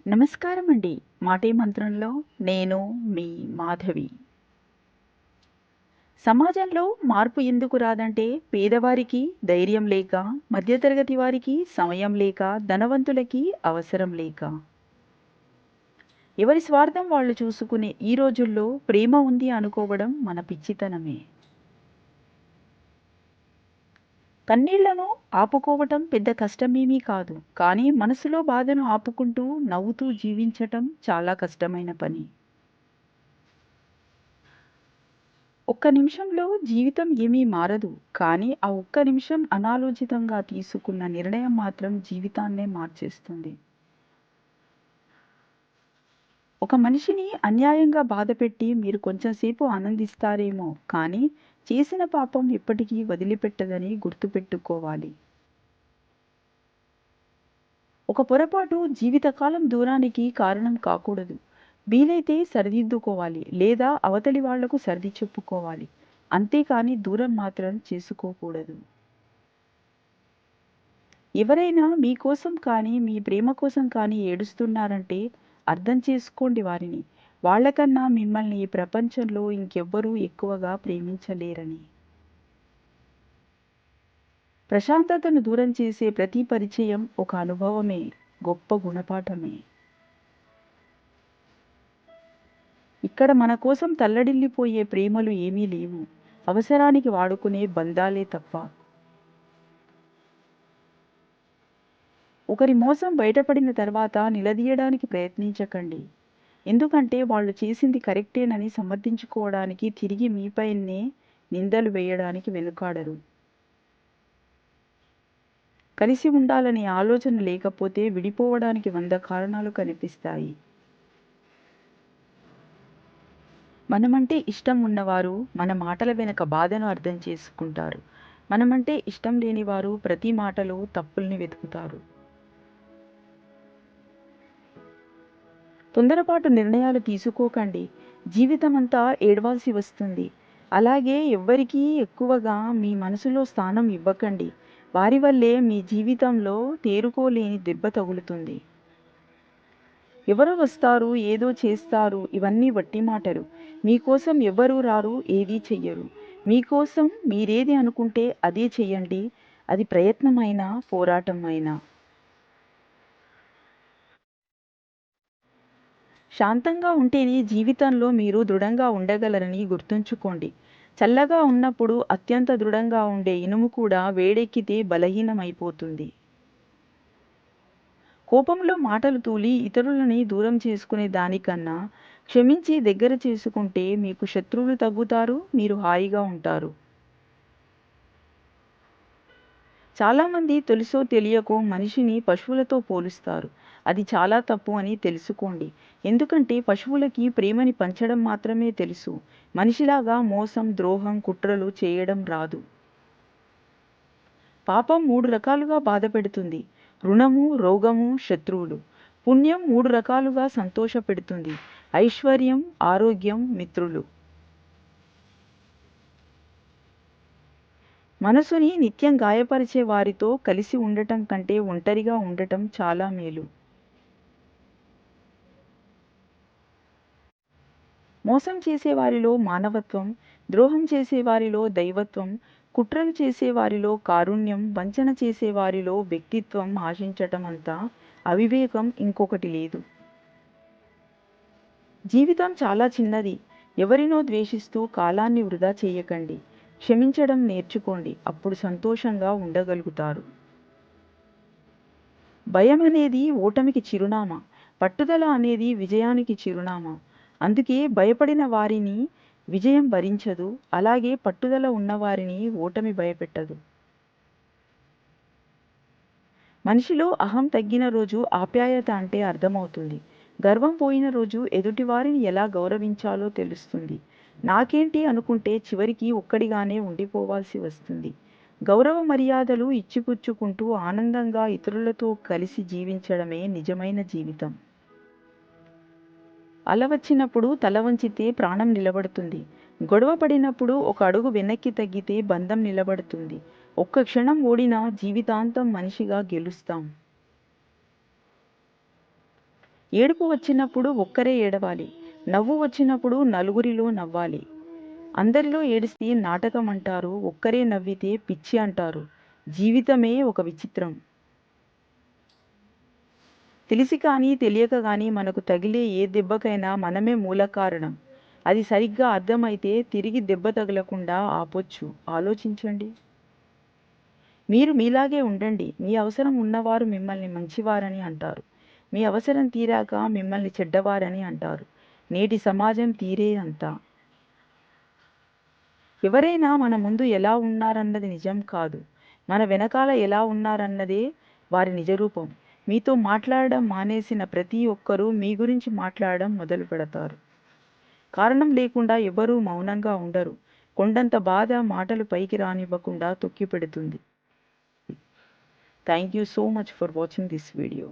నమస్కారం అండి. మాటే మంత్రంలో నేను మీ మాధవి. సమాజంలో మార్పు ఎందుకు రాదంటే పేదవారికి ధైర్యం లేక, మధ్యతరగతి వారికి సమయం లేక, ధనవంతులకి అవసరం లేక. ఎవరి స్వార్థం వాళ్ళు చూసుకునే ఈ రోజుల్లో ప్రేమ ఉంది అనుకోవడం మన పిచ్చితనమే. కన్నీళ్లను ఆపుకోవటం పెద్ద కష్టమేమీ కాదు. కానీ మనసులో బాధను ఆపుకుంటూ నవ్వుతూ జీవించటం చాలా కష్టమైన పని. ఒక్క నిమిషంలో జీవితం ఏమీ మారదు. కానీ ఆ ఒక్క నిమిషం అనాలోచితంగా తీసుకున్న నిర్ణయం మాత్రం జీవితాన్నే మార్చేస్తుంది. ఒక మనిషిని అన్యాయంగా బాధపెట్టి మీరు కొంచెం సేపు ఆనందిస్తారేమో, కానీ చేసిన పాపం ఎప్పటికీ వదిలిపెట్టదని గుర్తుపెట్టుకోవాలి. ఒక పొరపాటు జీవితకాలం దూరానికి కారణం కాకూడదు. వీలైతే సరిదిద్దుకోవాలి లేదా అవతలి వాళ్లకు సర్ది చెప్పుకోవాలి. అంతేకాని దూరం మాత్రం చేసుకోకూడదు. ఎవరైనా మీకోసం కానీ, మీ ప్రేమ కోసం కానీ ఏడుస్తున్నారంటే అర్థం చేసుకోండి వారిని. వాళ్ళకన్నా మిమ్మల్ని ఈ ప్రపంచంలో ఇంకెవ్వరూ ఎక్కువగా ప్రేమించలేరని. ప్రశాంతతను దూరం చేసే ప్రతి పరిచయం ఒక అనుభవమే, గొప్ప గుణపాఠమే. ఇక్కడ మన కోసం తల్లడిల్లిపోయే ప్రేమలు ఏమీ లేవు. అవసరానికి వాడుకునే బంధాలే తప్ప. ఒకరి మోసం బయటపడిన తర్వాత నిలదీయడానికి ప్రయత్నించకండి. ఎందుకంటే వాళ్ళు చేసింది కరెక్టేనని సమర్థించుకోవడానికి తిరిగి మీపైనే నిందలు వేయడానికి వెనుకాడరు. కలిసి ఉండాలనే ఆలోచన లేకపోతే విడిపోవడానికి 100 కారణాలు కనిపిస్తాయి. మనమంటే ఇష్టం ఉన్నవారు మన మాటల వెనుక బాధను అర్థం చేసుకుంటారు. మనమంటే ఇష్టం లేనివారు ప్రతి మాటలో తప్పుల్ని వెతుకుతారు. తొందరపాటు నిర్ణయాలు తీసుకోకండి. జీవితమంతా ఏడవాల్సి వస్తుంది. అలాగే ఎవ్వరికీ ఎక్కువగా మీ మనసులో స్థానం ఇవ్వకండి. వారి వల్లే మీ జీవితంలో తేరుకోలేని దెబ్బ తగులుతుంది. ఎవరో వస్తారు, ఏదో చేస్తారు, ఇవన్నీ వట్టి మాటలు. మీకోసం ఎవ్వరూ రారు, ఏదీ చెయ్యరు. మీకోసం మీరేది అనుకుంటే అదే చెయ్యండి. అది ప్రయత్నమైనా, పోరాటం అయినా. శాంతంగా ఉంటేనే జీవితంలో మీరు దృఢంగా ఉండగలరని గుర్తుంచుకోండి. చల్లగా ఉన్నప్పుడు అత్యంత దృఢంగా ఉండే ఇనుము కూడా వేడెక్కితే బలహీనమైపోతుంది. కోపంలో మాటలు తూలి ఇతరులని దూరం చేసుకునే దానికన్నా క్షమించి దగ్గర చేసుకుంటే మీకు శత్రువులు తగ్గుతారు, మీరు హాయిగా ఉంటారు. చాలామంది తెలుసో తెలియకో మనిషిని పశువులతో పోలుస్తారు. అది చాలా తప్పు అని తెలుసుకోండి. ఎందుకంటే పశువులకి ప్రేమని పంచడం మాత్రమే తెలుసు. మనిషిలాగా మోసం, ద్రోహం, కుట్రలు చేయడం రాదు. పాపం 3 రకాలుగా బాధపెడుతుంది. రుణము, రోగము, శత్రువులు. పుణ్యం 3 రకాలుగా సంతోషపెడుతుంది. ఐశ్వర్యం, ఆరోగ్యం, మిత్రులు. మనసుని నిత్యం గాయపరిచే వారితో కలిసి ఉండటం కంటే ఒంటరిగా ఉండటం చాలా మేలు. మోసం చేసేవారిలో మానవత్వం, ద్రోహం చేసేవారిలో దైవత్వం, కుట్రలు చేసేవారిలో కారుణ్యం, వంచన చేసేవారిలో వ్యక్తిత్వం ఆశించటం అంత అవివేకం ఇంకొకటి లేదు. జీవితం చాలా చిన్నది. ఎవరినో ద్వేషిస్తూ కాలాన్ని వృధా చేయకండి. క్షమించడం నేర్చుకోండి. అప్పుడు సంతోషంగా ఉండగలుగుతారు. భయం అనేది ఓటమికి చిరునామా. పట్టుదల అనేది విజయానికి చిరునామా. అందుకే భయపడిన వారిని విజయం భరించదు. అలాగే పట్టుదల ఉన్నవారిని ఓటమి భయపెట్టదు. మనిషిలో అహం తగ్గిన రోజు ఆప్యాయత అంటే అర్థమవుతుంది. గర్వం పోయిన రోజు ఎదుటివారిని ఎలా గౌరవించాలో తెలుస్తుంది. నాకేంటి అనుకుంటే చివరికి ఒక్కడిగానే ఉండిపోవాల్సి వస్తుంది. గౌరవ మర్యాదలు ఇచ్చిపుచ్చుకుంటూ ఆనందంగా ఇతరులతో కలిసి జీవించడమే నిజమైన జీవితం. అల వచ్చినప్పుడు తల వంచితే ప్రాణం నిలబడుతుంది. గొడవ పడినప్పుడు ఒక అడుగు వెనక్కి తగ్గితే బంధం నిలబడుతుంది. ఒక్క క్షణం ఓడినా జీవితాంతం మనిషిగా గెలుస్తాం. ఏడుపు వచ్చినప్పుడు ఒక్కరే ఏడవాలి, నవ్వు వచ్చినప్పుడు నలుగురిలో నవ్వాలి. అందరిలో ఏడిస్తే నాటకం అంటారు, ఒక్కరే నవ్వితే పిచ్చి అంటారు. జీవితమే ఒక విచిత్రం. తెలిసి కానీ తెలియక కానీ మనకు తగిలే ఏ దెబ్బకైనా మనమే మూల కారణం. అది సరిగ్గా అర్థమైతే తిరిగి దెబ్బ తగలకుండా ఆపొచ్చు. ఆలోచించండి. మీరు మీలాగే ఉండండి. మీ అవసరం ఉన్నవారు మిమ్మల్ని మంచివారని అంటారు. మీ అవసరం తీరాక మిమ్మల్ని చెడ్డవారని అంటారు. నేటి సమాజం తీరే అంతా. ఎవరైనా మన ముందు ఎలా ఉన్నారన్నది నిజం కాదు, మన వెనకాల ఎలా ఉన్నారన్నదే వారి నిజరూపం. మీతో మాట్లాడడం మానేసిన ప్రతి ఒక్కరూ మీ గురించి మాట్లాడడం మొదలు పెడతారు. కారణం లేకుండా ఎవరూ మౌనంగా ఉండరు. కొండంత బాధ మాటలు పైకి రానివ్వకుండా తొక్కిపెడుతుంది. Thank you so much for watching this video.